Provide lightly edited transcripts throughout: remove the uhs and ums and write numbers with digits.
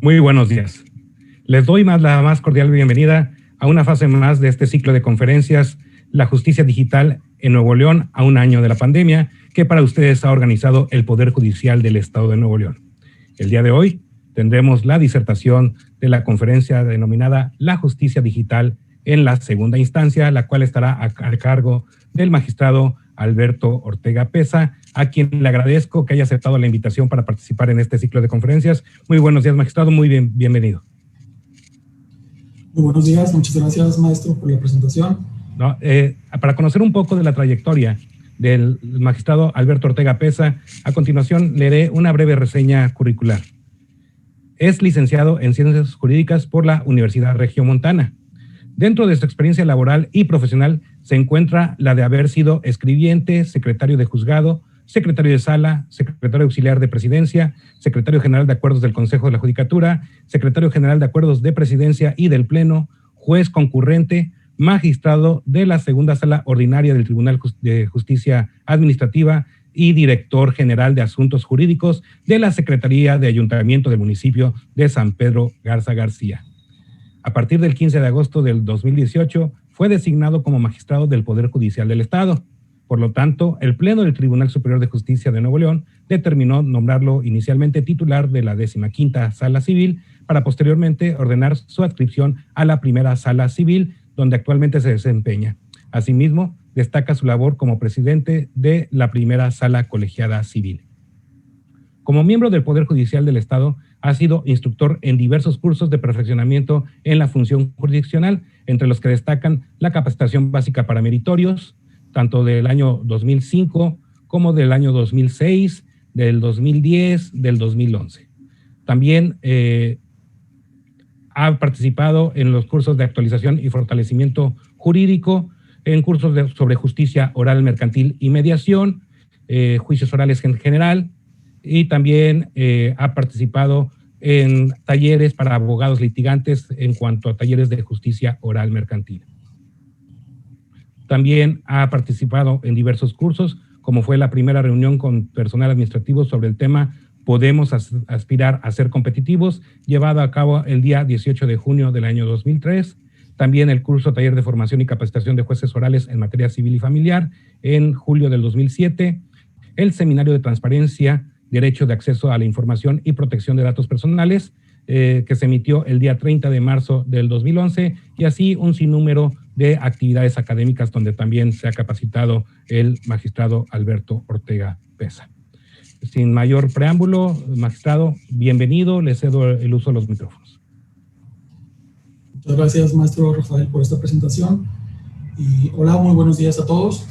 Muy buenos días. Les doy la más cordial bienvenida a una fase más de este ciclo de conferencias, La Justicia Digital en Nuevo León a un año de la pandemia, que para ustedes ha organizado el Poder Judicial del Estado de Nuevo León. El día de hoy tendremos la disertación de la conferencia denominada La Justicia Digital en la segunda instancia, la cual estará a cargo del magistrado Alberto Ortega Pesa, a quien le agradezco que haya aceptado la invitación para participar en este ciclo de conferencias. Muy buenos días, magistrado, bienvenido. Muy buenos días, muchas gracias, maestro, por la presentación. Para conocer un poco de la trayectoria del magistrado Alberto Ortega Pesa, a continuación leeré una breve reseña curricular. Es licenciado en Ciencias Jurídicas por la Universidad Regiomontana. Dentro de su experiencia laboral y profesional se encuentra la de haber sido escribiente, secretario de juzgado, secretario de sala, secretario auxiliar de presidencia, secretario general de acuerdos del Consejo de la Judicatura, secretario general de acuerdos de presidencia y del Pleno, juez concurrente, magistrado de la segunda sala ordinaria del Tribunal de Justicia Administrativa y director general de asuntos jurídicos de la Secretaría de Ayuntamiento del municipio de San Pedro Garza García. A partir del 15 de agosto del 2018, fue designado como magistrado del Poder Judicial del Estado. Por lo tanto, el Pleno del Tribunal Superior de Justicia de Nuevo León determinó nombrarlo inicialmente titular de la 15ª Sala Civil para posteriormente ordenar su adscripción a la primera Sala Civil, donde actualmente se desempeña. Asimismo, destaca su labor como presidente de la primera Sala Colegiada Civil. Como miembro del Poder Judicial del Estado, ha sido instructor en diversos cursos de perfeccionamiento en la función jurisdiccional, entre los que destacan la capacitación básica para meritorios, tanto del año 2005 como del año 2006, del 2010, del 2011. También ha participado en los cursos de actualización y fortalecimiento jurídico, en cursos sobre justicia oral, mercantil y mediación, juicios orales en general, y también ha participado en talleres para abogados litigantes en cuanto a talleres de justicia oral mercantil. También ha participado en diversos cursos, como fue la primera reunión con personal administrativo sobre el tema Podemos aspirar a ser competitivos, llevado a cabo el día 18 de junio del año 2003. También el curso taller de formación y capacitación de jueces orales en materia civil y familiar en julio del 2007. El seminario de transparencia, derecho de acceso a la información y protección de datos personales, que se emitió el día 30 de marzo del 2011, y así un sinnúmero de actividades académicas donde también se ha capacitado el magistrado Alberto Ortega Pesa. Sin mayor preámbulo, magistrado, bienvenido, le cedo el uso de los micrófonos. Muchas gracias, maestro Rafael, por esta presentación. Y hola, muy buenos días a todos.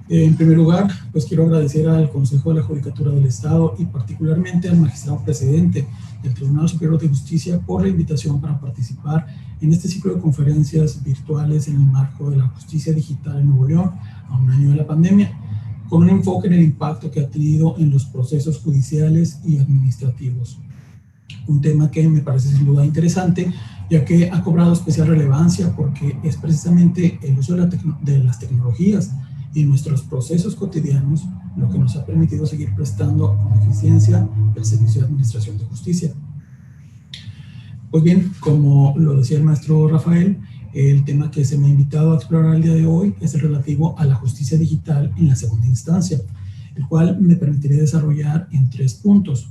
En primer lugar, pues quiero agradecer al Consejo de la Judicatura del Estado y particularmente al magistrado presidente del Tribunal Superior de Justicia por la invitación para participar en este ciclo de conferencias virtuales en el marco de la justicia digital en Nuevo León a un año de la pandemia, con un enfoque en el impacto que ha tenido en los procesos judiciales y administrativos. Un tema que me parece sin duda interesante, ya que ha cobrado especial relevancia porque es precisamente el uso de las tecnologías y nuestros procesos cotidianos lo que nos ha permitido seguir prestando con eficiencia el servicio de administración de justicia. Pues bien, como lo decía el maestro Rafael, el tema que se me ha invitado a explorar el día de hoy es el relativo a la justicia digital en la segunda instancia, el cual me permitiré desarrollar en 3 puntos.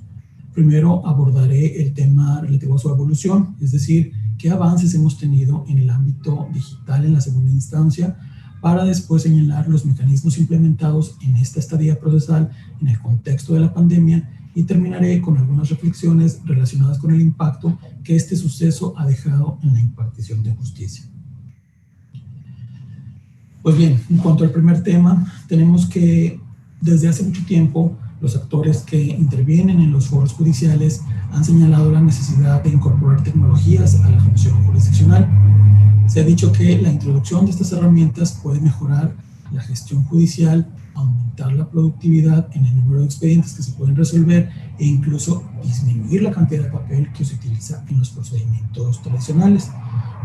Primero abordaré el tema relativo a su evolución, es decir, qué avances hemos tenido en el ámbito digital en la segunda instancia, para después señalar los mecanismos implementados en esta estadía procesal en el contexto de la pandemia, y terminaré con algunas reflexiones relacionadas con el impacto que este suceso ha dejado en la impartición de justicia. Pues bien, en cuanto al primer tema, tenemos que desde hace mucho tiempo los actores que intervienen en los foros judiciales han señalado la necesidad de incorporar tecnologías a la función jurisdiccional. Se ha dicho que la introducción de estas herramientas puede mejorar la gestión judicial, aumentar la productividad en el número de expedientes que se pueden resolver e incluso disminuir la cantidad de papel que se utiliza en los procedimientos tradicionales,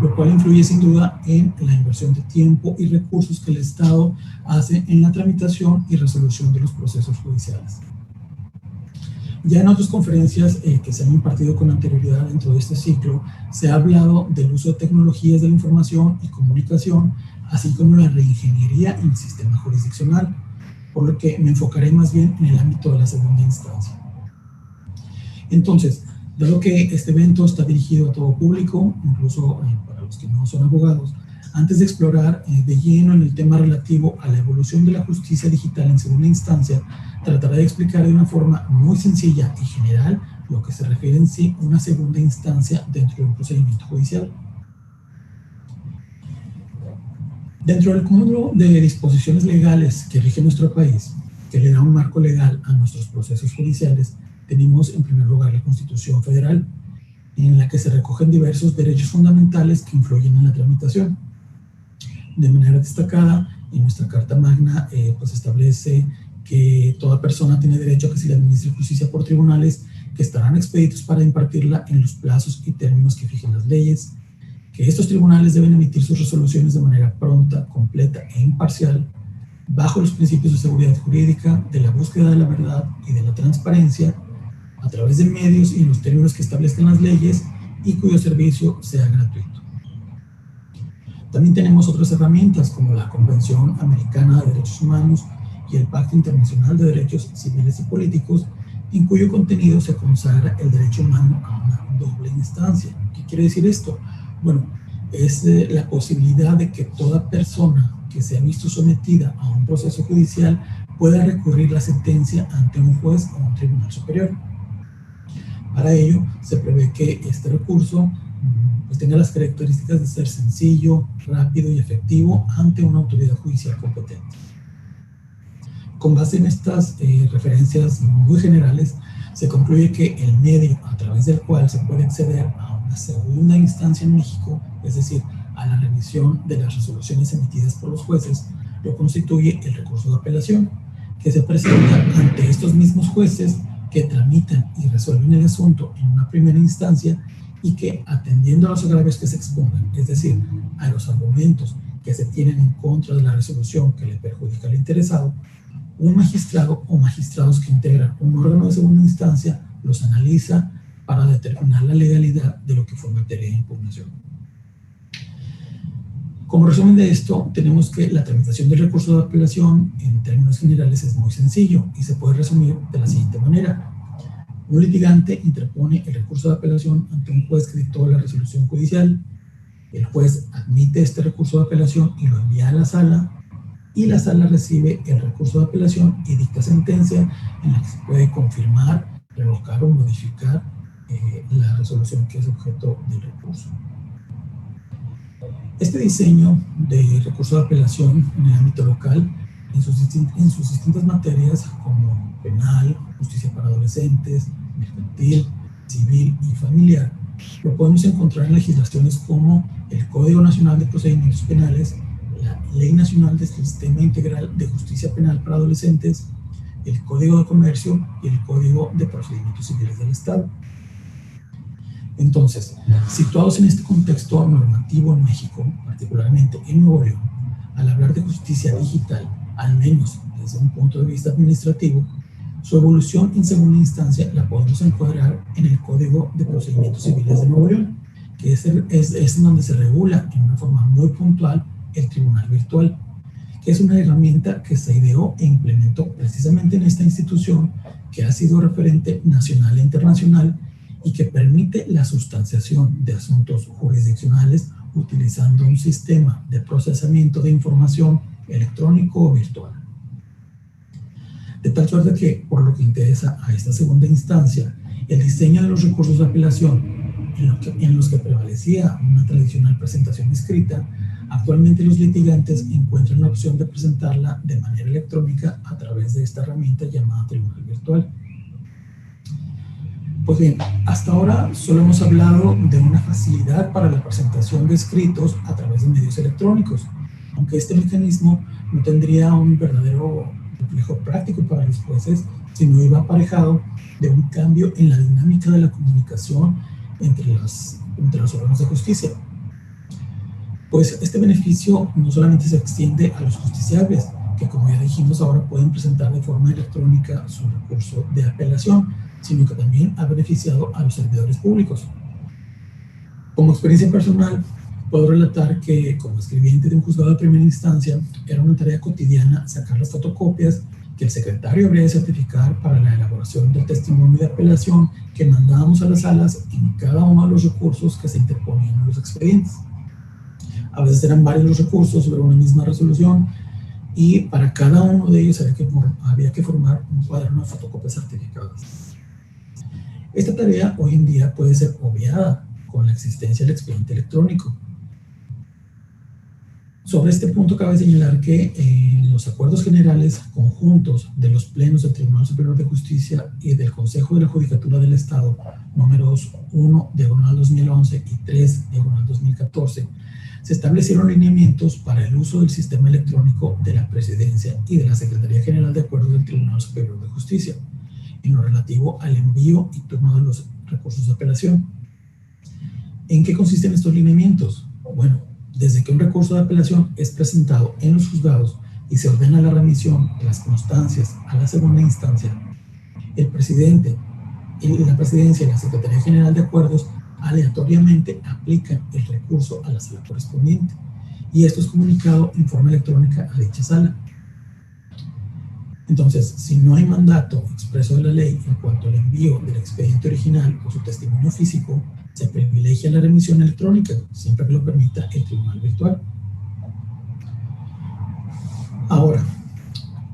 lo cual influye sin duda en la inversión de tiempo y recursos que el Estado hace en la tramitación y resolución de los procesos judiciales. Ya en otras conferencias que se han impartido con anterioridad dentro de este ciclo, se ha hablado del uso de tecnologías de la información y comunicación, así como la reingeniería en el sistema jurisdiccional, por lo que me enfocaré más bien en el ámbito de la segunda instancia. Entonces, dado que este evento está dirigido a todo público, incluso para los que no son abogados, antes de explorar de lleno en el tema relativo a la evolución de la justicia digital en segunda instancia, trataré de explicar de una forma muy sencilla y general lo que se refiere en sí a una segunda instancia dentro de un procedimiento judicial. Dentro del cúmulo de disposiciones legales que rige nuestro país, que le da un marco legal a nuestros procesos judiciales, tenemos en primer lugar la Constitución Federal, en la que se recogen diversos derechos fundamentales que influyen en la tramitación. De manera destacada, en nuestra Carta Magna pues establece que toda persona tiene derecho a que se le administre justicia por tribunales que estarán expeditos para impartirla en los plazos y términos que fijen las leyes, que estos tribunales deben emitir sus resoluciones de manera pronta, completa e imparcial, bajo los principios de seguridad jurídica, de la búsqueda de la verdad y de la transparencia, a través de medios y los términos que establezcan las leyes y cuyo servicio sea gratuito. También tenemos otras herramientas como la Convención Americana de Derechos Humanos y el Pacto Internacional de Derechos Civiles y Políticos, en cuyo contenido se consagra el derecho humano a una doble instancia. ¿Qué quiere decir esto? Bueno, es la posibilidad de que toda persona que se ha visto sometida a un proceso judicial pueda recurrir la sentencia ante un juez o un tribunal superior. Para ello, se prevé que este recurso pues tenga las características de ser sencillo, rápido y efectivo ante una autoridad judicial competente. Con base en estas referencias muy generales, se concluye que el medio a través del cual se puede acceder a una segunda instancia en México, es decir, a la revisión de las resoluciones emitidas por los jueces, lo constituye el recurso de apelación, que se presenta ante estos mismos jueces que tramitan y resuelven el asunto en una primera instancia y que, atendiendo a los agravios que se expongan, es decir, a los argumentos que se tienen en contra de la resolución que le perjudica al interesado, un magistrado o magistrados que integran un órgano de segunda instancia los analiza para determinar la legalidad de lo que fue materia de impugnación. Como resumen de esto, tenemos que la tramitación del recurso de apelación en términos generales es muy sencillo y se puede resumir de la siguiente manera. Un litigante interpone el recurso de apelación ante un juez que dictó la resolución judicial. El juez admite este recurso de apelación y lo envía a la sala, y la sala recibe el recurso de apelación y dicta sentencia en la que se puede confirmar, revocar o modificar la resolución que es objeto del recurso. Este diseño de recurso de apelación en el ámbito local, en sus distintas materias como penal, justicia para adolescentes, mercantil, civil y familiar, lo podemos encontrar en legislaciones como el Código Nacional de Procedimientos Penales, la Ley Nacional del Sistema Integral de Justicia Penal para Adolescentes, el Código de Comercio y el Código de Procedimientos Civiles del Estado. Entonces, situados en este contexto normativo en México, particularmente en Nuevo León, al hablar de justicia digital, al menos desde un punto de vista administrativo, su evolución en segunda instancia la podemos encuadrar en el Código de Procedimientos Civiles de Nuevo León, que es en donde se regula en una forma muy puntual el Tribunal Virtual, que es una herramienta que se ideó e implementó precisamente en esta institución que ha sido referente nacional e internacional y que permite la sustanciación de asuntos jurisdiccionales utilizando un sistema de procesamiento de información electrónico o virtual. De tal suerte que, por lo que interesa a esta segunda instancia, el diseño de los recursos de apelación, en los que prevalecía una tradicional presentación escrita, actualmente los litigantes encuentran la opción de presentarla de manera electrónica a través de esta herramienta llamada Tribunal Virtual. Pues bien, hasta ahora solo hemos hablado de una facilidad para la presentación de escritos a través de medios electrónicos, aunque este mecanismo no tendría un verdadero reflejo práctico para los jueces, sino iba aparejado de un cambio en la dinámica de la comunicación entre los órganos de justicia. Pues este beneficio no solamente se extiende a los justiciables, que como ya dijimos ahora pueden presentar de forma electrónica su recurso de apelación, sino que también ha beneficiado a los servidores públicos. Como experiencia personal, puedo relatar que como escribiente de un juzgado de primera instancia, era una tarea cotidiana sacar las fotocopias que el secretario habría de certificar para la elaboración del testimonio de apelación que mandábamos a las salas en cada uno de los recursos que se interponían en los expedientes. A veces eran varios los recursos sobre una misma resolución y para cada uno de ellos había que formar un cuaderno de fotocopias certificadas. Esta tarea hoy en día puede ser obviada con la existencia del expediente electrónico. Sobre este punto cabe señalar que los acuerdos generales conjuntos de los plenos del Tribunal Superior de Justicia y del Consejo de la Judicatura del Estado, números 1/2011 y 3/2014, se establecieron lineamientos para el uso del sistema electrónico de la Presidencia y de la Secretaría General de Acuerdos del Tribunal Superior de Justicia, en lo relativo al envío y turno de los recursos de apelación. ¿En qué consisten estos lineamientos? Bueno, desde que un recurso de apelación es presentado en los juzgados y se ordena la remisión de las constancias a la segunda instancia, el presidente, la Presidencia y la Secretaría General de Acuerdos aleatoriamente aplican el recurso a la sala correspondiente y esto es comunicado en forma electrónica a dicha sala. Entonces, si no hay mandato expreso de la ley en cuanto al envío del expediente original o su testimonio físico, se privilegia la remisión electrónica, siempre que lo permita el tribunal virtual. Ahora,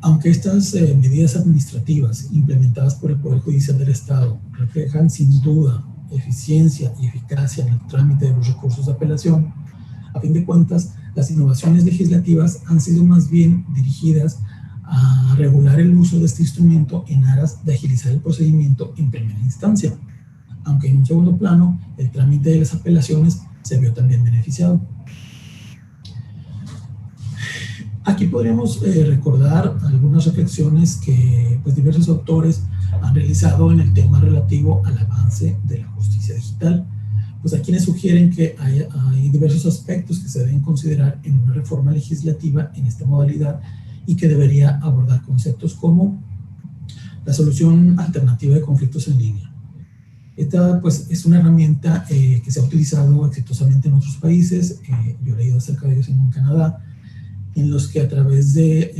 aunque estas medidas administrativas implementadas por el Poder Judicial del Estado reflejan sin duda eficiencia y eficacia en el trámite de los recursos de apelación, a fin de cuentas, las innovaciones legislativas han sido más bien dirigidas a regular el uso de este instrumento en aras de agilizar el procedimiento en primera instancia, aunque en un segundo plano el trámite de las apelaciones se vio también beneficiado. Aquí podríamos recordar algunas reflexiones que diversos autores han realizado en el tema relativo al avance de la justicia digital. Pues hay quienes sugieren que hay diversos aspectos que se deben considerar en una reforma legislativa en esta modalidad y que debería abordar conceptos como la solución alternativa de conflictos en línea. Esta pues es una herramienta que se ha utilizado exitosamente en otros países, yo he leído acerca de ellos en Canadá, en los que a través de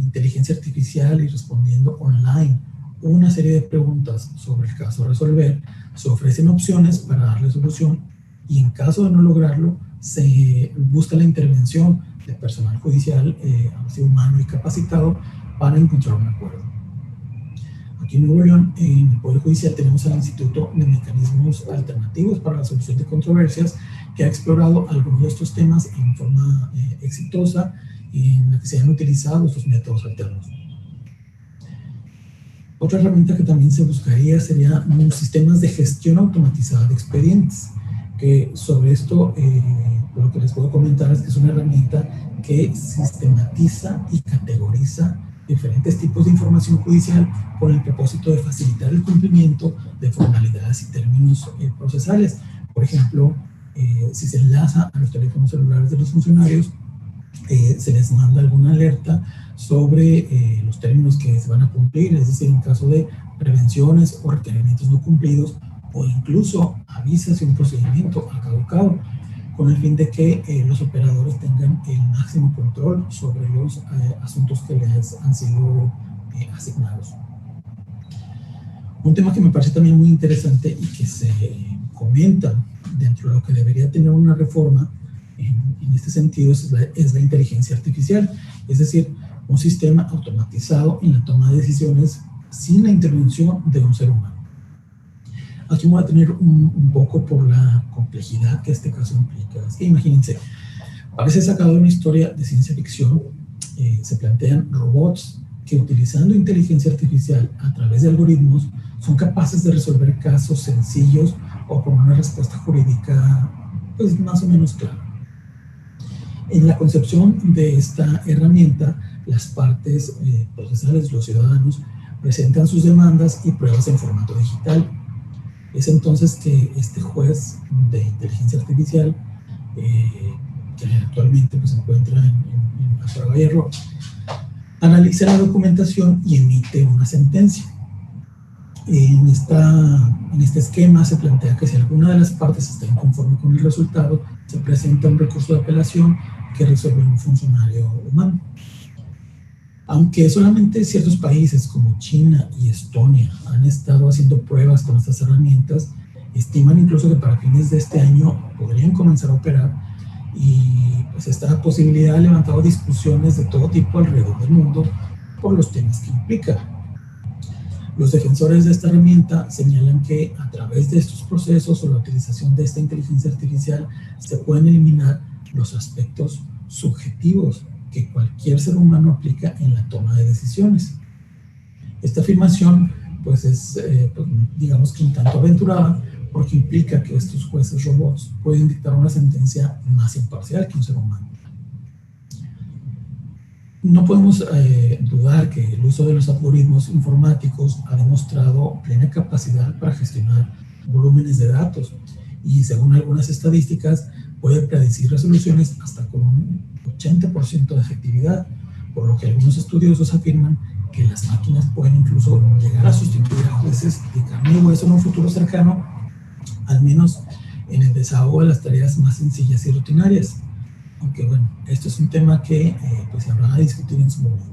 inteligencia artificial y respondiendo online una serie de preguntas sobre el caso a resolver, se ofrecen opciones para darle solución y en caso de no lograrlo, se busca la intervención de personal judicial, humano y capacitado para encontrar un acuerdo. Aquí en Nuevo León, en el Poder Judicial, tenemos al Instituto de Mecanismos Alternativos para la Solución de Controversias, que ha explorado algunos de estos temas en forma exitosa y en la que se han utilizado estos métodos alternos. Otra herramienta que también se buscaría sería sistemas de gestión automatizada de expedientes, que sobre esto lo que les puedo comentar es que es una herramienta que sistematiza y categoriza diferentes tipos de información judicial con el propósito de facilitar el cumplimiento de formalidades y términos procesales. Por ejemplo, si se enlaza a los teléfonos celulares de los funcionarios, se les manda alguna alerta sobre los términos que se van a cumplir, es decir, en caso de prevenciones o requerimientos no cumplidos, o incluso avisa si un procedimiento ha caducado, con el fin de que los operadores tengan el máximo control sobre los asuntos que les han sido asignados. Un tema que me parece también muy interesante y que se comenta dentro de lo que debería tener una reforma en este sentido es la inteligencia artificial, es decir, un sistema automatizado en la toma de decisiones sin la intervención de un ser humano. Aquí me voy a tener un poco por la complejidad que este caso implica. Es que imagínense, parece sacado de una historia de ciencia ficción. Se plantean robots que utilizando inteligencia artificial a través de algoritmos son capaces de resolver casos sencillos o con una respuesta jurídica pues más o menos clara. En la concepción de esta herramienta, las partes procesales, los ciudadanos, presentan sus demandas y pruebas en formato digital. Es entonces que este juez de inteligencia artificial, que actualmente pues, se encuentra en la prueba y error, analiza la documentación y emite una sentencia. En este esquema se plantea que si alguna de las partes está inconforme con el resultado, se presenta un recurso de apelación que resuelve un funcionario humano. Aunque solamente ciertos países como China y Estonia han estado haciendo pruebas con estas herramientas, estiman incluso que para fines de este año podrían comenzar a operar, y pues esta posibilidad ha levantado discusiones de todo tipo alrededor del mundo por los temas que implica. Los defensores de esta herramienta señalan que a través de estos procesos o la utilización de esta inteligencia artificial se pueden eliminar los aspectos subjetivos que cualquier ser humano aplica en la toma de decisiones. Esta afirmación pues es, digamos que un tanto aventurada, porque implica que estos jueces robots pueden dictar una sentencia más imparcial que un ser humano. No podemos dudar que el uso de los algoritmos informáticos ha demostrado plena capacidad para gestionar volúmenes de datos, y según algunas estadísticas puede predecir resoluciones hasta con un 80% de efectividad, por lo que algunos estudiosos afirman que las máquinas pueden incluso llegar a sustituir a jueces de carne y hueso en un futuro cercano, al menos en el desahogo de las tareas más sencillas y rutinarias. Aunque bueno, esto es un tema que pues se habrá de discutir en su momento.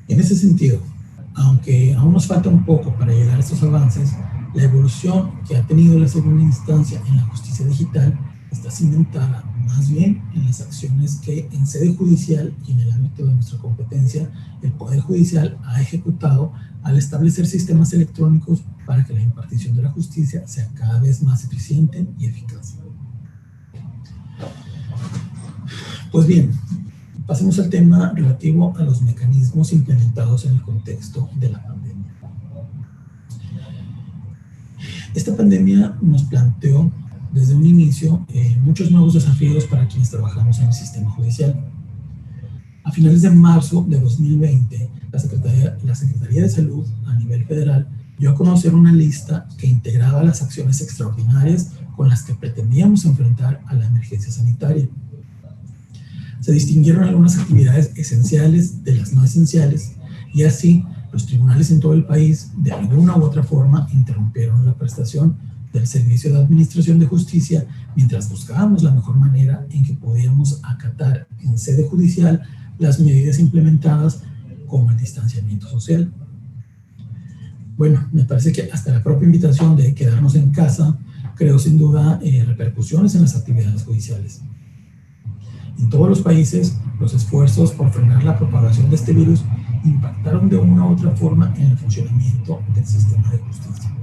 En ese sentido, aunque aún nos falta un poco para llegar a estos avances, la evolución que ha tenido la segunda instancia en la justicia digital está cimentada más bien en las acciones que en sede judicial y en el ámbito de nuestra competencia el Poder Judicial ha ejecutado al establecer sistemas electrónicos para que la impartición de la justicia sea cada vez más eficiente y eficaz. Pues bien, pasemos al tema relativo a los mecanismos implementados en el contexto de la pandemia. Esta pandemia nos planteó desde un inicio muchos nuevos desafíos para quienes trabajamos en el sistema judicial. A finales de marzo de 2020, la Secretaría de Salud a nivel federal dio a conocer una lista que integraba las acciones extraordinarias con las que pretendíamos enfrentar a la emergencia sanitaria. Se distinguieron algunas actividades esenciales de las no esenciales, y así los tribunales en todo el país de alguna u otra forma interrumpieron la prestación del servicio de administración de justicia mientras buscábamos la mejor manera en que podíamos acatar en sede judicial las medidas implementadas como el distanciamiento social. Bueno, me parece que hasta la propia invitación de quedarnos en casa creó sin duda repercusiones en las actividades judiciales. En todos los países, los esfuerzos por frenar la propagación de este virus impactaron de una u otra forma en el funcionamiento del sistema de justicia.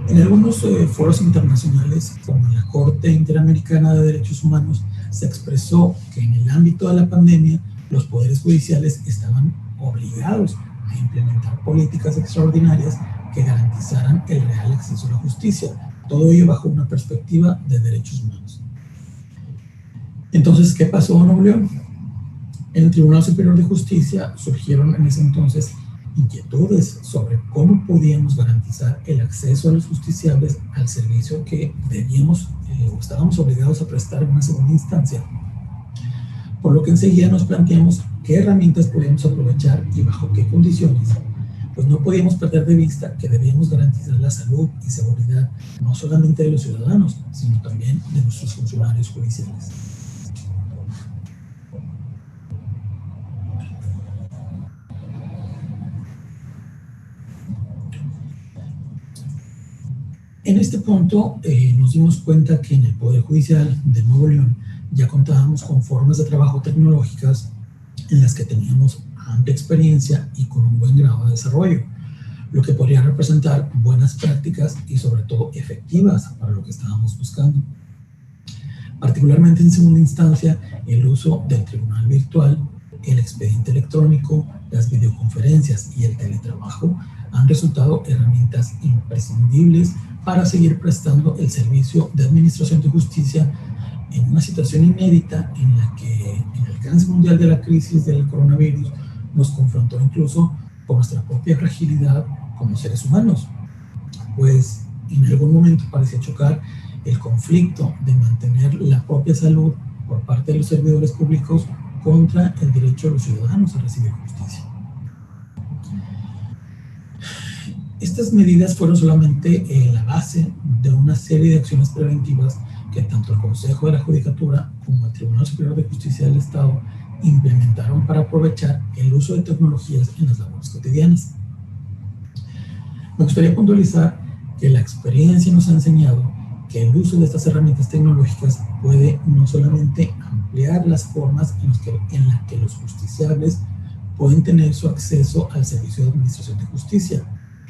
En algunos foros internacionales, como en la Corte Interamericana de Derechos Humanos, se expresó que en el ámbito de la pandemia, los poderes judiciales estaban obligados a implementar políticas extraordinarias que garantizaran el real acceso a la justicia, todo ello bajo una perspectiva de derechos humanos. Entonces, ¿qué pasó en Nuevo León? En el Tribunal Superior de Justicia surgieron en ese entonces inquietudes sobre cómo podíamos garantizar el acceso a los justiciables al servicio que debíamos o estábamos obligados a prestar en una segunda instancia. Por lo que enseguida nos planteamos qué herramientas podíamos aprovechar y bajo qué condiciones. Pues no podíamos perder de vista que debíamos garantizar la salud y seguridad no solamente de los ciudadanos, sino también de nuestros funcionarios judiciales. En este punto nos dimos cuenta que en el Poder Judicial de Nuevo León ya contábamos con formas de trabajo tecnológicas en las que teníamos amplia experiencia y con un buen grado de desarrollo, lo que podría representar buenas prácticas y sobre todo efectivas para lo que estábamos buscando. Particularmente en segunda instancia, el uso del tribunal virtual, el expediente electrónico, las videoconferencias y el teletrabajo han resultado herramientas imprescindibles para seguir prestando el servicio de administración de justicia en una situación inédita en la que el alcance mundial de la crisis del coronavirus nos confrontó incluso con nuestra propia fragilidad como seres humanos, pues en algún momento parecía chocar el conflicto de mantener la propia salud por parte de los servidores públicos contra el derecho de los ciudadanos a recibir justicia. Estas medidas fueron solamente la base de una serie de acciones preventivas que tanto el Consejo de la Judicatura como el Tribunal Superior de Justicia del Estado implementaron para aprovechar el uso de tecnologías en las labores cotidianas. Me gustaría puntualizar que la experiencia nos ha enseñado que el uso de estas herramientas tecnológicas puede no solamente ampliar las formas en las que los justiciables pueden tener su acceso al servicio de administración de justicia,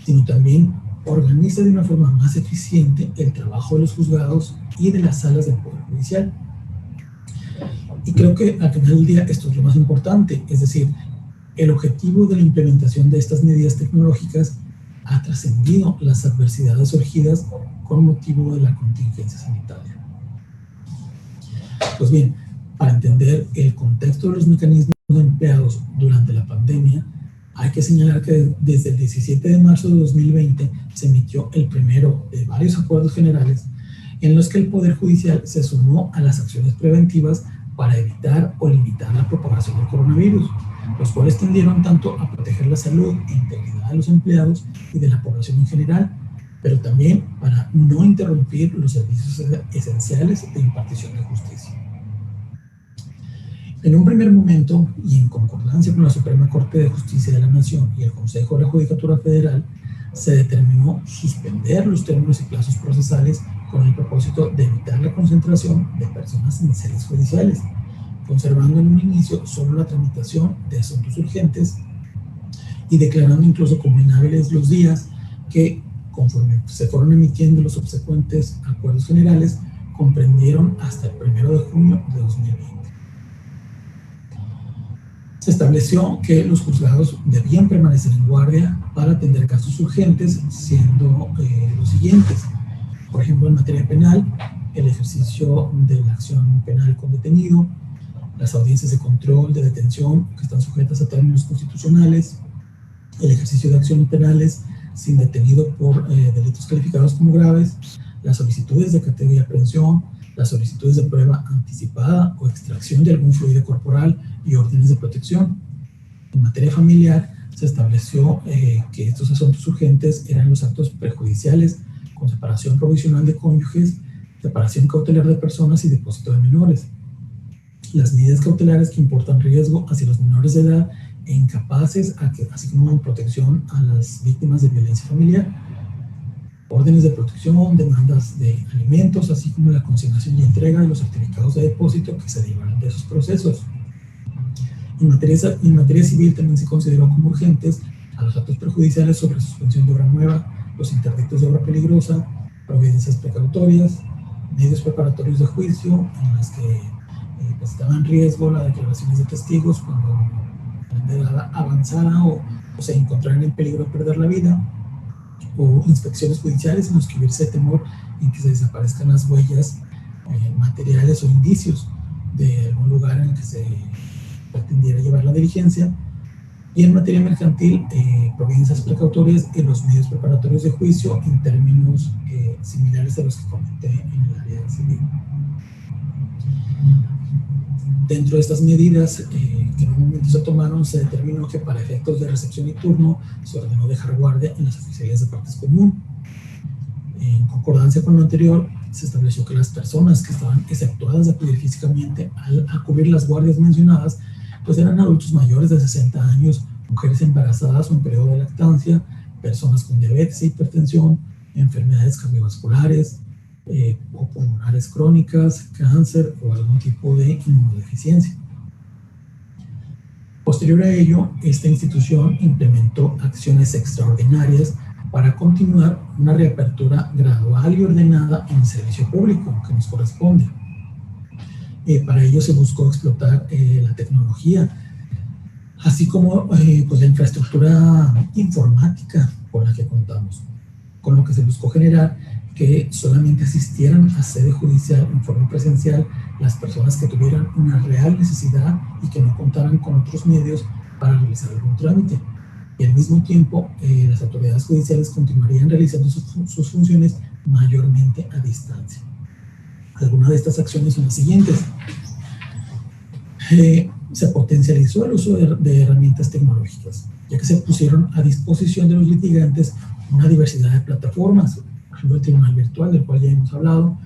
sino también organiza de una forma más eficiente el trabajo de los juzgados y de las salas del Poder Judicial. Y creo que al final del día esto es lo más importante, es decir, el objetivo de la implementación de estas medidas tecnológicas ha trascendido las adversidades surgidas con motivo de la contingencia sanitaria. Pues bien, para entender el contexto de los mecanismos empleados durante la pandemia, hay que señalar que desde el 17 de marzo de 2020 se emitió el primero de varios acuerdos generales en los que el Poder Judicial se sumó a las acciones preventivas para evitar o limitar la propagación del coronavirus, los cuales tendieron tanto a proteger la salud e integridad de los empleados y de la población en general, pero también para no interrumpir los servicios esenciales de impartición de justicia. En un primer momento, y en concordancia con la Suprema Corte de Justicia de la Nación y el Consejo de la Judicatura Federal, se determinó suspender los términos y plazos procesales con el propósito de evitar la concentración de personas en sedes judiciales, conservando en un inicio solo la tramitación de asuntos urgentes y declarando incluso como inhábiles los días que, conforme se fueron emitiendo los subsecuentes acuerdos generales, comprendieron hasta el 1 de junio de 2020. Se estableció que los juzgados debían permanecer en guardia para atender casos urgentes, siendo los siguientes. Por ejemplo, en materia penal, el ejercicio de la acción penal con detenido, las audiencias de control de detención que están sujetas a términos constitucionales, el ejercicio de acciones penales sin detenido por delitos calificados como graves, las solicitudes de cateo y aprehensión, las solicitudes de prueba anticipada o extracción de algún fluido corporal y órdenes de protección. En materia familiar, se estableció que estos asuntos urgentes eran los actos prejudiciales con separación provisional de cónyuges, separación cautelar de personas y depósito de menores. Las medidas cautelares que importan riesgo hacia los menores de edad e incapaces, así como en protección a las víctimas de violencia familiar. Órdenes de protección, demandas de alimentos, así como la consignación y entrega de los certificados de depósito que se derivaron de esos procesos. En materia civil también se consideró como urgentes a los actos prejudiciales sobre suspensión de obra nueva, los interdictos de obra peligrosa, providencias precautorias, medios preparatorios de juicio en los que estaba en riesgo las declaraciones de testigos cuando la edad avanzara o se encontraran en peligro de perder la vida, o inspecciones judiciales en los que hubiese temor en que se desaparezcan las huellas materiales o indicios de algún lugar en el que se pretendiera llevar la diligencia. Y en materia mercantil, providencias precautorias en los medios preparatorios de juicio en términos similares a los que comenté en el área civil. Dentro de estas medidas que en un momento se tomaron, se determinó que para efectos de recepción y turno se ordenó dejar guardia en las oficialías de partes común. En concordancia con lo anterior, se estableció que las personas que estaban exceptuadas de acudir físicamente a cubrir las guardias mencionadas, pues eran adultos mayores de 60 años, mujeres embarazadas o en periodo de lactancia, personas con diabetes e hipertensión, enfermedades cardiovasculares, o pulmonares crónicas, cáncer o algún tipo de inmunodeficiencia. Posterior a ello, esta institución implementó acciones extraordinarias para continuar una reapertura gradual y ordenada en el servicio público que nos corresponde. Para ello se buscó explotar la tecnología, así como pues la infraestructura informática con la que contamos, con lo que se buscó generar que solamente asistieran a sede judicial en forma presencial las personas que tuvieran una real necesidad y que no contaran con otros medios para realizar algún trámite. Y al mismo tiempo, las autoridades judiciales continuarían realizando sus funciones mayormente a distancia. Algunas de estas acciones son las siguientes. Se potencializó el uso de herramientas tecnológicas, ya que se pusieron a disposición de los litigantes una diversidad de plataformas, por ejemplo el tribunal virtual del cual ya hemos hablado,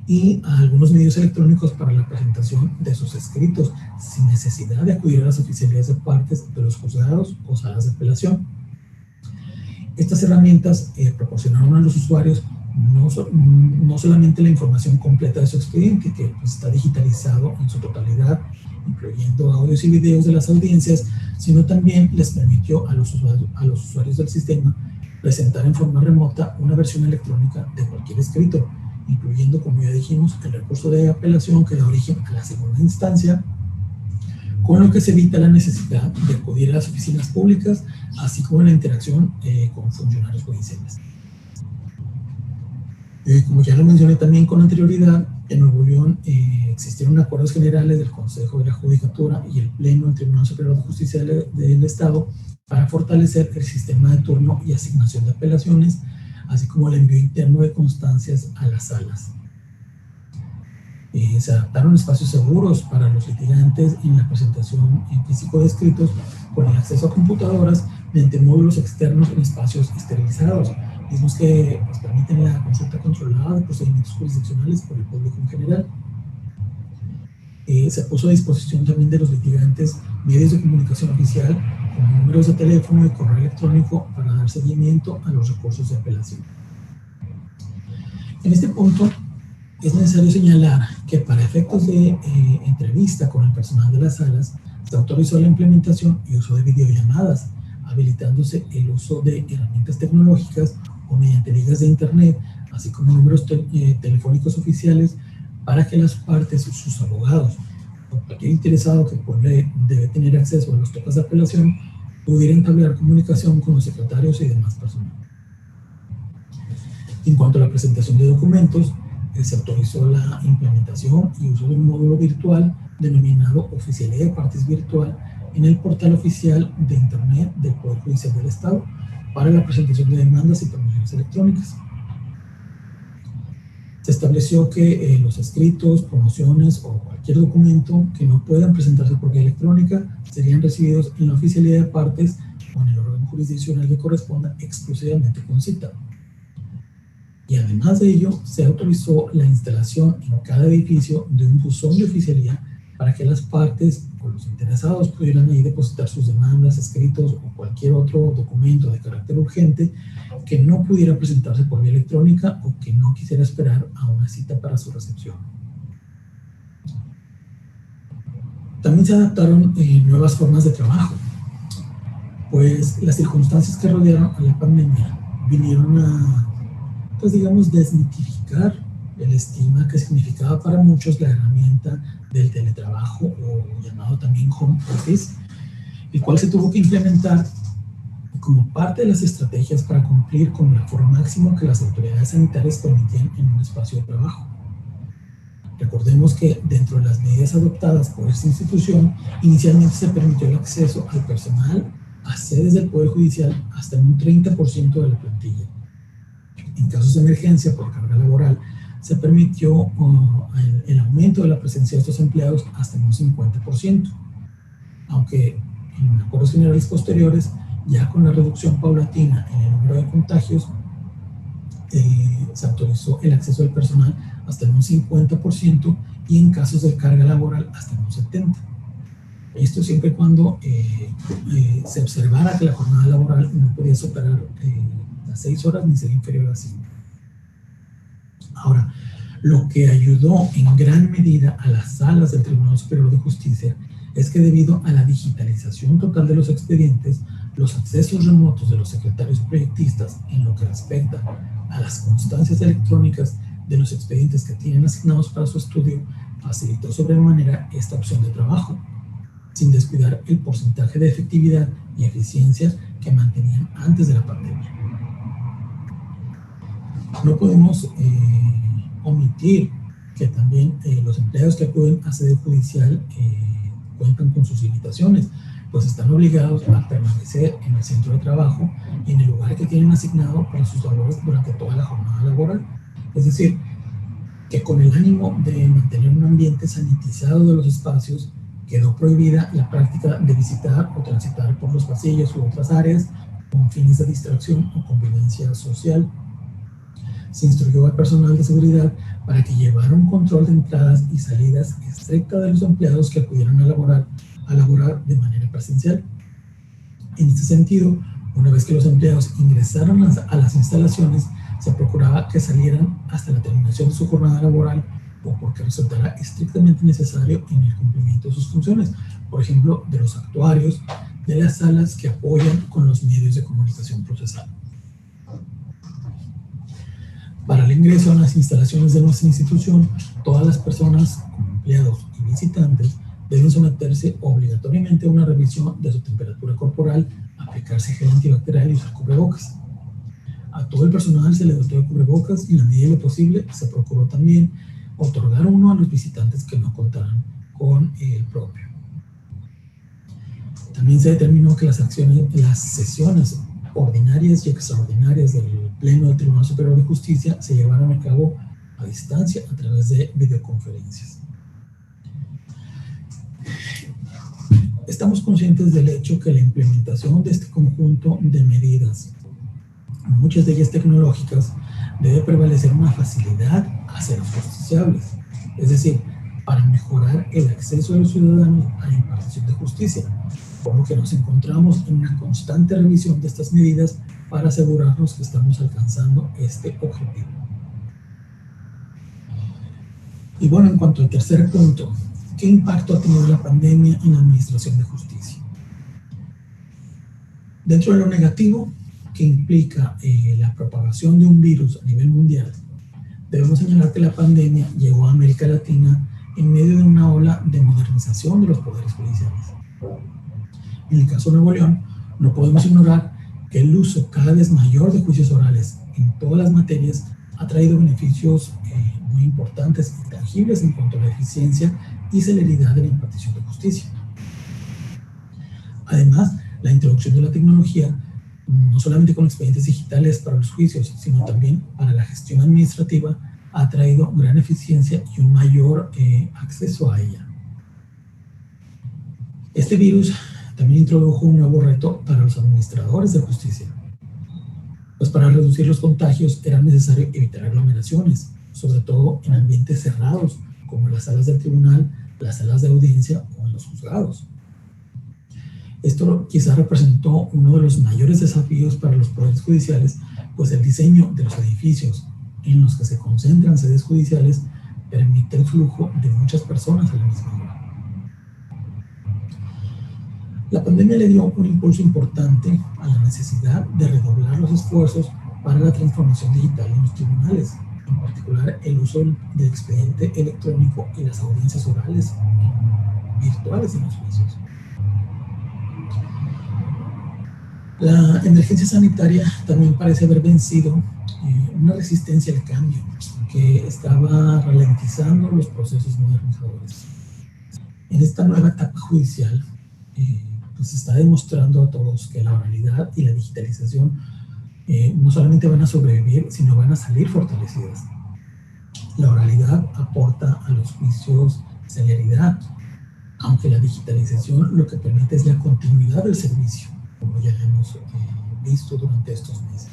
y a algunos medios electrónicos para la presentación de sus escritos sin necesidad de acudir a las oficialías de partes de los juzgados o salas de apelación. Estas herramientas proporcionaron a los usuarios no solamente la información completa de su expediente, que pues, está digitalizado en su totalidad, incluyendo audios y videos de las audiencias, sino también les permitió a los usuarios del sistema presentar en forma remota una versión electrónica de cualquier escrito, incluyendo, como ya dijimos, el recurso de apelación que da origen a la segunda instancia, con lo que se evita la necesidad de acudir a las oficinas públicas, así como la interacción con funcionarios judiciales. Como ya lo mencioné también con anterioridad, en Nuevo León existieron acuerdos generales del Consejo de la Judicatura y el Pleno del Tribunal Superior de Justicia del Estado para fortalecer el sistema de turno y asignación de apelaciones, así como el envío interno de constancias a las salas. Se adaptaron espacios seguros para los litigantes en la presentación en físico de escritos con el acceso a computadoras mediante módulos externos en espacios esterilizados, mismos que pues, permiten la consulta controlada de procedimientos jurisdiccionales por el público en general. Se puso a disposición también de los litigantes medios de comunicación oficial como números de teléfono y correo electrónico para dar seguimiento a los recursos de apelación. En este punto es necesario señalar que para efectos de entrevista con el personal de las salas se autorizó la implementación y uso de videollamadas, habilitándose el uso de herramientas tecnológicas o mediante ligas de internet, así como números telefónicos oficiales para que las partes, sus abogados o cualquier interesado que debe tener acceso a los topas de apelación pudiera entablar comunicación con los secretarios y demás personal. En cuanto a la presentación de documentos, se autorizó la implementación y uso de un módulo virtual denominado Oficialía de Partes Virtual en el portal oficial de Internet del Poder Judicial del Estado para la presentación de demandas y promociones electrónicas. Se estableció que los escritos, promociones o cualquier documento que no puedan presentarse por vía electrónica serían recibidos en la oficialidad de partes o en el órgano jurisdiccional que corresponda exclusivamente con cita. Y además de ello, se autorizó la instalación en cada edificio de un buzón de oficialía para que las partes o los interesados pudieran ahí depositar sus demandas, escritos o cualquier otro documento de carácter urgente que no pudiera presentarse por vía electrónica o que no quisiera esperar a una cita para su recepción. También se adaptaron nuevas formas de trabajo, pues las circunstancias que rodearon a la pandemia vinieron a, pues digamos, desmitificar el estigma que significaba para muchos la herramienta del teletrabajo o llamado también home office, el cual se tuvo que implementar como parte de las estrategias para cumplir con el aforo máximo que las autoridades sanitarias permitían en un espacio de trabajo. Recordemos que dentro de las medidas adoptadas por esta institución, inicialmente se permitió el acceso al personal a sedes del Poder Judicial hasta en un 30% de la plantilla. En casos de emergencia por carga laboral, se permitió el aumento de la presencia de estos empleados hasta en un 50%, aunque en acuerdos generales posteriores, ya con la reducción paulatina en el número de contagios, se autorizó el acceso del personal hasta en un 50% y en casos de carga laboral hasta en un 70%. Esto siempre y cuando se observara que la jornada laboral no podía superar las 6 horas ni ser inferior a 5. Ahora, lo que ayudó en gran medida a las salas del Tribunal Superior de Justicia es que debido a la digitalización total de los expedientes, los accesos remotos de los secretarios proyectistas en lo que respecta a las constancias electrónicas de los expedientes que tienen asignados para su estudio facilitó sobremanera esta opción de trabajo, sin descuidar el porcentaje de efectividad y eficiencia que mantenían antes de la pandemia. No podemos omitir que también los empleados que acuden a sede judicial cuentan con sus limitaciones, pues están obligados a permanecer en el centro de trabajo y en el lugar que tienen asignado para sus labores durante toda la jornada laboral. Es decir, que con el ánimo de mantener un ambiente sanitizado de los espacios, quedó prohibida la práctica de visitar o transitar por los pasillos u otras áreas con fines de distracción o convivencia social. Se instruyó al personal de seguridad para que llevara un control de entradas y salidas estricta de los empleados que acudieran a laborar de manera presencial. En este sentido, una vez que los empleados ingresaron a las instalaciones, se procuraba que salieran hasta la terminación de su jornada laboral o porque resultara estrictamente necesario en el cumplimiento de sus funciones, por ejemplo, de los actuarios, de las salas que apoyan con los medios de comunicación procesal. Para el ingreso a las instalaciones de nuestra institución, todas las personas, como empleados y visitantes, deben someterse obligatoriamente a una revisión de su temperatura corporal, aplicarse gel antibacterial y usar cubrebocas. A todo el personal se le dotó de cubrebocas y en la medida de lo posible se procuró también otorgar uno a los visitantes que no contaran con el propio. También se determinó que las sesiones ordinarias y extraordinarias del Pleno del Tribunal Superior de Justicia se llevaron a cabo a distancia a través de videoconferencias. Estamos conscientes del hecho que la implementación de este conjunto de medidas, muchas de ellas tecnológicas, debe prevalecer una facilidad a ser justiciables, es decir, para mejorar el acceso de los ciudadanos a la impartición de justicia, por lo que nos encontramos en una constante revisión de estas medidas para asegurarnos que estamos alcanzando este objetivo. Y bueno, en cuanto al tercer punto, ¿qué impacto ha tenido la pandemia en la administración de justicia? Dentro de lo negativo que implica la propagación de un virus a nivel mundial, debemos señalar que la pandemia llegó a América Latina en medio de una ola de modernización de los poderes judiciales. En el caso de Nuevo León, no podemos ignorar que el uso cada vez mayor de juicios orales en todas las materias ha traído beneficios muy importantes y tangibles en cuanto a la eficiencia y celeridad de la impartición de justicia. Además, la introducción de la tecnología, no solamente con expedientes digitales para los juicios, sino también para la gestión administrativa, ha traído gran eficiencia y un mayor acceso a ella. Este virus también introdujo un nuevo reto para los administradores de justicia, pues para reducir los contagios era necesario evitar aglomeraciones, sobre todo en ambientes cerrados, como las salas del tribunal, las salas de audiencia o en los juzgados. Esto quizás representó uno de los mayores desafíos para los poderes judiciales, pues el diseño de los edificios en los que se concentran sedes judiciales permite el flujo de muchas personas a la misma hora. La pandemia le dio un impulso importante a la necesidad de redoblar los esfuerzos para la transformación digital en los tribunales, en particular el uso del expediente electrónico y las audiencias orales virtuales en los juicios. La emergencia sanitaria también parece haber vencido una resistencia al cambio que estaba ralentizando los procesos modernizadores. En esta nueva etapa judicial, pues está demostrando a todos que la oralidad y la digitalización no solamente van a sobrevivir, sino van a salir fortalecidas. La oralidad aporta a los juicios celeridad, aunque la digitalización lo que permite es la continuidad del servicio, como ya hemos visto durante estos meses.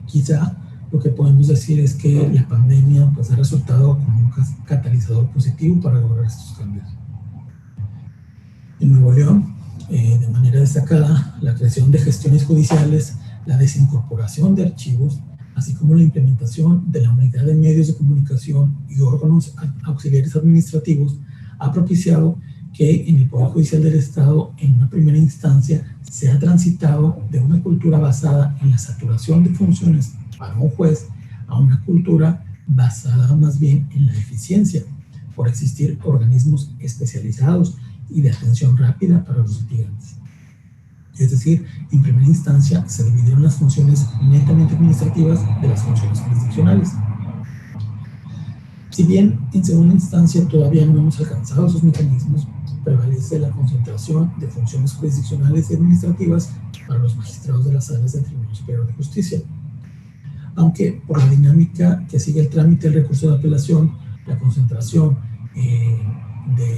Quizá lo que podemos decir es que la pandemia pues, ha resultado como un catalizador positivo para lograr estos cambios. En Nuevo León, de manera destacada, la creación de gestiones judiciales, la desincorporación de archivos, así como la implementación de la unidad de medios de comunicación y órganos auxiliares administrativos, ha propiciado que en el Poder Judicial del Estado, en una primera instancia, se ha transitado de una cultura basada en la saturación de funciones para un juez a una cultura basada más bien en la eficiencia, por existir organismos especializados y de atención rápida para los litigantes. Es decir, en primera instancia se dividieron las funciones netamente administrativas de las funciones jurisdiccionales. Si bien en segunda instancia todavía no hemos alcanzado esos mecanismos, prevalece la concentración de funciones jurisdiccionales y administrativas para los magistrados de las salas del Tribunal Superior de Justicia. Aunque por la dinámica que sigue el trámite del recurso de apelación, la concentración de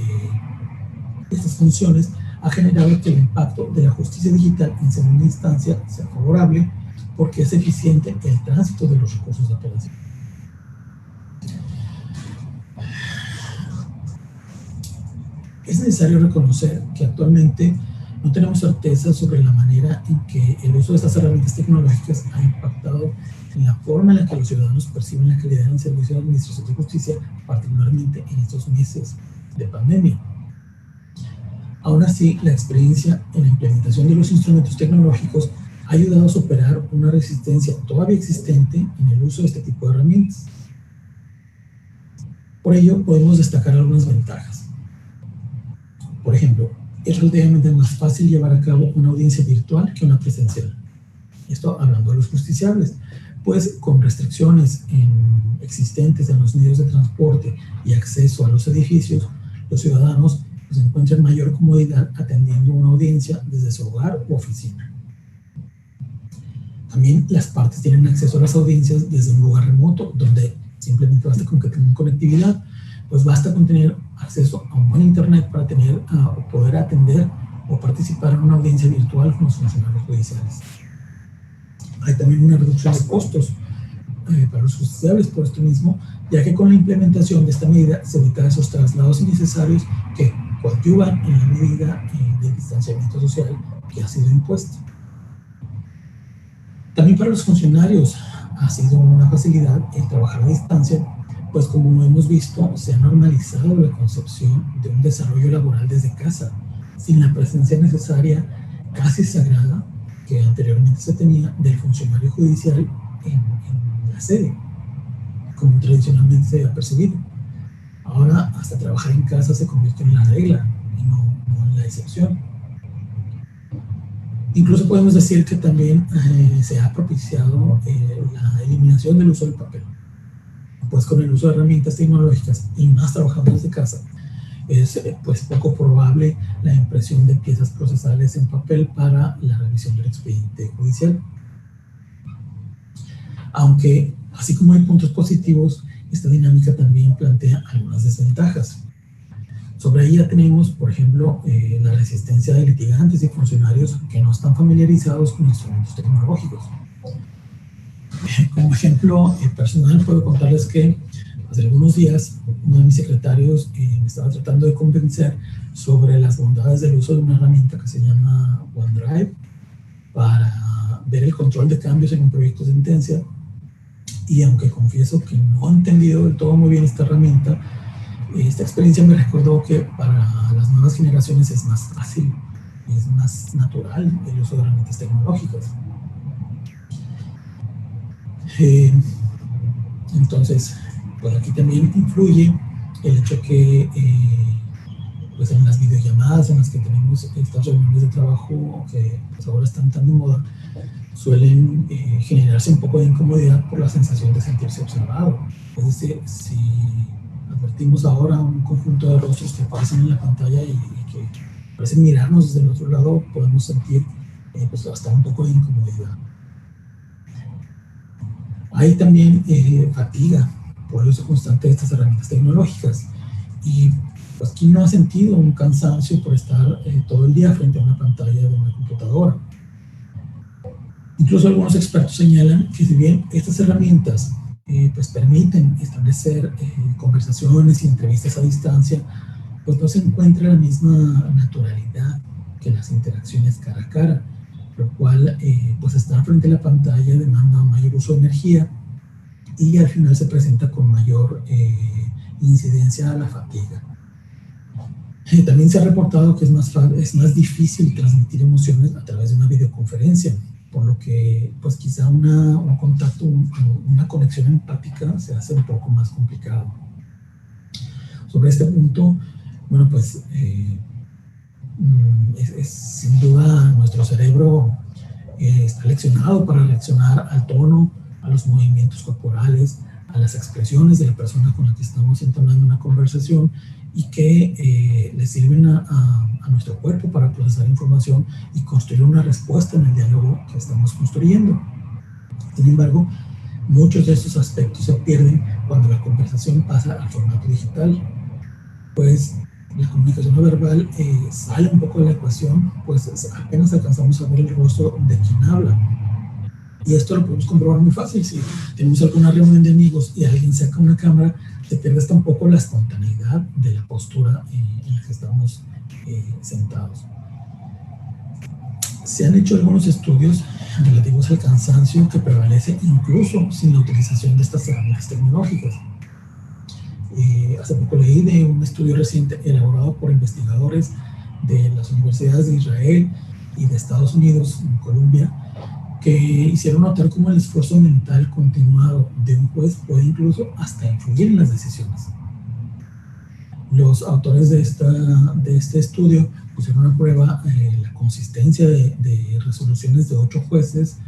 estas funciones ha generado que el impacto de la justicia digital en segunda instancia sea favorable porque es eficiente el tránsito de los recursos de apelación. Es necesario reconocer que actualmente no tenemos certeza sobre la manera en que el uso de estas herramientas tecnológicas ha impactado en la forma en la que los ciudadanos perciben la calidad del servicio de administración de justicia, particularmente en estos meses de pandemia. Aún así, la experiencia en la implementación de los instrumentos tecnológicos ha ayudado a superar una resistencia todavía existente en el uso de este tipo de herramientas. Por ello, podemos destacar algunas ventajas. Por ejemplo, es relativamente más fácil llevar a cabo una audiencia virtual que una presencial. Esto hablando de los justiciables, pues con restricciones existentes en los medios de transporte y acceso a los edificios, los ciudadanos pues, encuentran mayor comodidad atendiendo una audiencia desde su hogar u oficina. También las partes tienen acceso a las audiencias desde un lugar remoto, donde simplemente basta con que tengan conectividad, pues basta con tener acceso a un buen internet para poder atender o participar en una audiencia virtual con los funcionarios judiciales. Hay también una reducción de costos para los justiciables por esto mismo, ya que con la implementación de esta medida se evita esos traslados innecesarios que coadyuvan en la medida del distanciamiento social que ha sido impuesto. También para los funcionarios ha sido una facilidad el trabajar a distancia, pues como hemos visto, se ha normalizado la concepción de un desarrollo laboral desde casa, sin la presencia necesaria, casi sagrada, que anteriormente se tenía del funcionario judicial en la sede, como tradicionalmente se ha percibido. Ahora, hasta trabajar en casa se convirtió en la regla y no en la excepción. Incluso podemos decir que también se ha propiciado la eliminación del uso del papel. Pues con el uso de herramientas tecnológicas y más trabajando desde casa, es pues poco probable la impresión de piezas procesales en papel para la revisión del expediente judicial. Aunque, así como hay puntos positivos, esta dinámica también plantea algunas desventajas. Sobre ella tenemos, por ejemplo, la resistencia de litigantes y funcionarios que no están familiarizados con instrumentos tecnológicos. Como ejemplo personal, puedo contarles que hace algunos días uno de mis secretarios me estaba tratando de convencer sobre las bondades del uso de una herramienta que se llama OneDrive para ver el control de cambios en un proyecto de sentencia. Y aunque confieso que no he entendido del todo muy bien esta herramienta, esta experiencia me recordó que para las nuevas generaciones es más fácil y es más natural el uso de herramientas tecnológicas. Entonces, pues aquí también influye el hecho que pues en las videollamadas en las que tenemos estas reuniones de trabajo que pues ahora están tan de moda, suelen generarse un poco de incomodidad por la sensación de sentirse observado. Es decir, si advertimos ahora un conjunto de rostros que aparecen en la pantalla y que parecen mirarnos desde el otro lado, podemos sentir pues hasta un poco de incomodidad. Hay también fatiga por el uso constante de estas herramientas tecnológicas y pues ¿quién no ha sentido un cansancio por estar todo el día frente a una pantalla de una computadora? Incluso algunos expertos señalan que si bien estas herramientas pues permiten establecer conversaciones y entrevistas a distancia, pues no se encuentra la misma naturalidad que las interacciones cara a cara, lo cual pues estar frente a la pantalla demanda un mayor uso de energía y al final se presenta con mayor incidencia a la fatiga. También se ha reportado que es más difícil transmitir emociones a través de una videoconferencia, por lo que pues quizá un contacto, una conexión empática se hace un poco más complicado. Sobre este punto, bueno, pues sin duda nuestro cerebro está leccionado para reaccionar al tono, a los movimientos corporales, a las expresiones de la persona con la que estamos entablando una conversación y que le sirven a nuestro cuerpo para procesar información y construir una respuesta en el diálogo que estamos construyendo. Sin embargo, muchos de estos aspectos se pierden cuando la conversación pasa al formato digital, pues la comunicación no verbal sale un poco de la ecuación, pues apenas alcanzamos a ver el rostro de quien habla. Y esto lo podemos comprobar muy fácil. Si tenemos alguna reunión de amigos y alguien saca una cámara, se pierde hasta un poco la espontaneidad de la postura en la que estamos sentados. Se han hecho algunos estudios relativos al cansancio que prevalece incluso sin la utilización de estas herramientas tecnológicas. Hace poco leí de un estudio reciente elaborado por investigadores de las universidades de Israel y de Estados Unidos, en Colombia, que hicieron notar cómo el esfuerzo mental continuado de un juez puede incluso hasta influir en las decisiones. Los autores de este estudio pusieron a prueba la consistencia de resoluciones de 8 jueces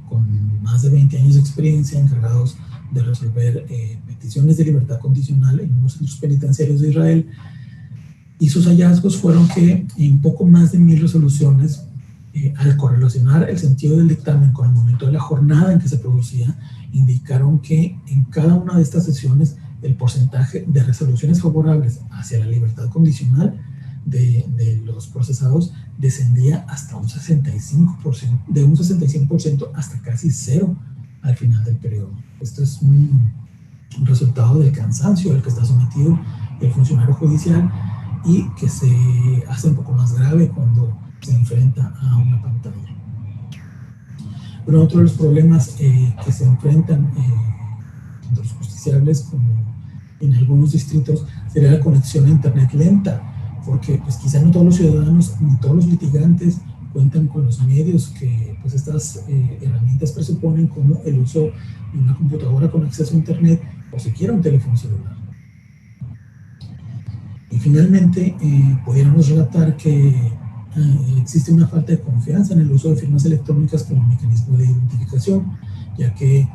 con más de 20 años de experiencia encargados de resolver peticiones de libertad condicional en unos centros penitenciarios de Israel, y sus hallazgos fueron que en poco más de 1000 resoluciones, al correlacionar el sentido del dictamen con el momento de la jornada en que se producía, indicaron que en cada una de estas sesiones el porcentaje de resoluciones favorables hacia la libertad condicional de los procesados descendía hasta un 65%, de un 65% hasta casi 0 al final del periodo. Esto es un resultado del cansancio al que está sometido el funcionario judicial y que se hace un poco más grave cuando se enfrenta a una pantalla. Pero otro de los problemas que se enfrentan entre los justiciables, como en algunos distritos, sería la conexión a internet lenta, porque pues quizá no todos los ciudadanos ni todos los litigantes cuentan con los medios que pues estas herramientas presuponen, como el uso de una computadora con acceso a internet o siquiera un teléfono celular. Y finalmente pudiéramos relatar que existe una falta de confianza en el uso de firmas electrónicas como mecanismo de identificación, ya que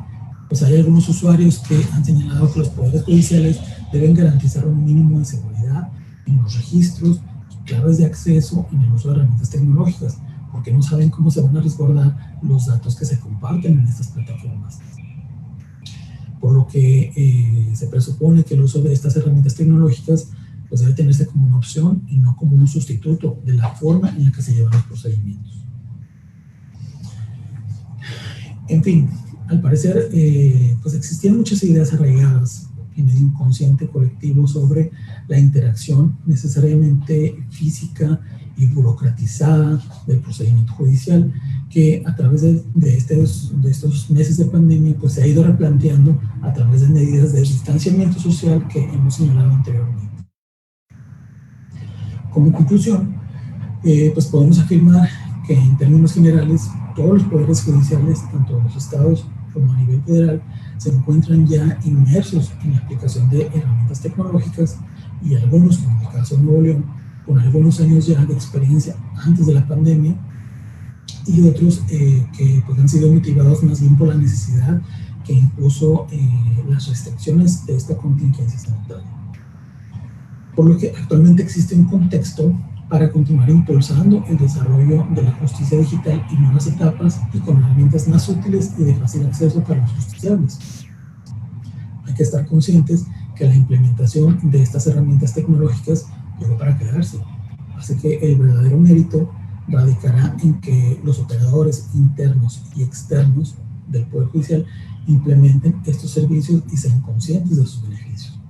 pues hay algunos usuarios que han señalado que los poderes judiciales deben garantizar un mínimo de seguridad en los registros y claves de acceso en el uso de herramientas tecnológicas, porque no saben cómo se van a resguardar los datos que se comparten en estas plataformas. Por lo que se presupone que el uso de estas herramientas tecnológicas pues debe tenerse como una opción y no como un sustituto de la forma en la que se llevan los procedimientos. En fin, al parecer pues existían muchas ideas arraigadas en el inconsciente colectivo sobre la interacción necesariamente física y burocratizada del procedimiento judicial, que a través de estos meses de pandemia pues se ha ido replanteando a través de medidas de distanciamiento social que hemos señalado anteriormente. Como conclusión, pues podemos afirmar que en términos generales todos los poderes judiciales, tanto de los estados como a nivel federal, se encuentran ya inmersos en la aplicación de herramientas tecnológicas, y algunos, como en el caso de Nuevo León, con algunos años ya de experiencia antes de la pandemia, y otros que pues, han sido motivados más bien por la necesidad que impuso las restricciones de esta contingencia sanitaria. Por lo que actualmente existe un contexto para continuar impulsando el desarrollo de la justicia digital en nuevas etapas y con herramientas más útiles y de fácil acceso para los justiciables. Hay que estar conscientes que la implementación de estas herramientas tecnológicas llegó para quedarse, así que el verdadero mérito radicará en que los operadores internos y externos del Poder Judicial implementen estos servicios y sean conscientes de sus beneficios.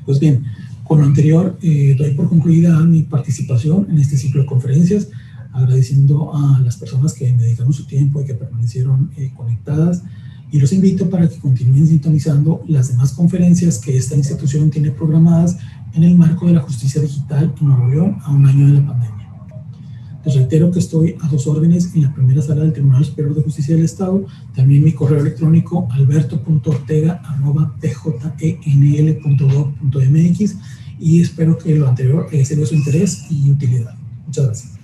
Pues bien, con lo anterior doy por concluida mi participación en este ciclo de conferencias, agradeciendo a las personas que me dedicaron su tiempo y que permanecieron conectadas, y los invito para que continúen sintonizando las demás conferencias que esta institución tiene programadas en el marco de la justicia digital en Nuevo León a un año de la pandemia. Les reitero que estoy a sus órdenes en la primera sala del Tribunal Superior de Justicia del Estado, también mi correo electrónico alberto.ortega@tjenl.gov.mx, y espero que lo anterior haya sido de su interés y utilidad. Muchas gracias.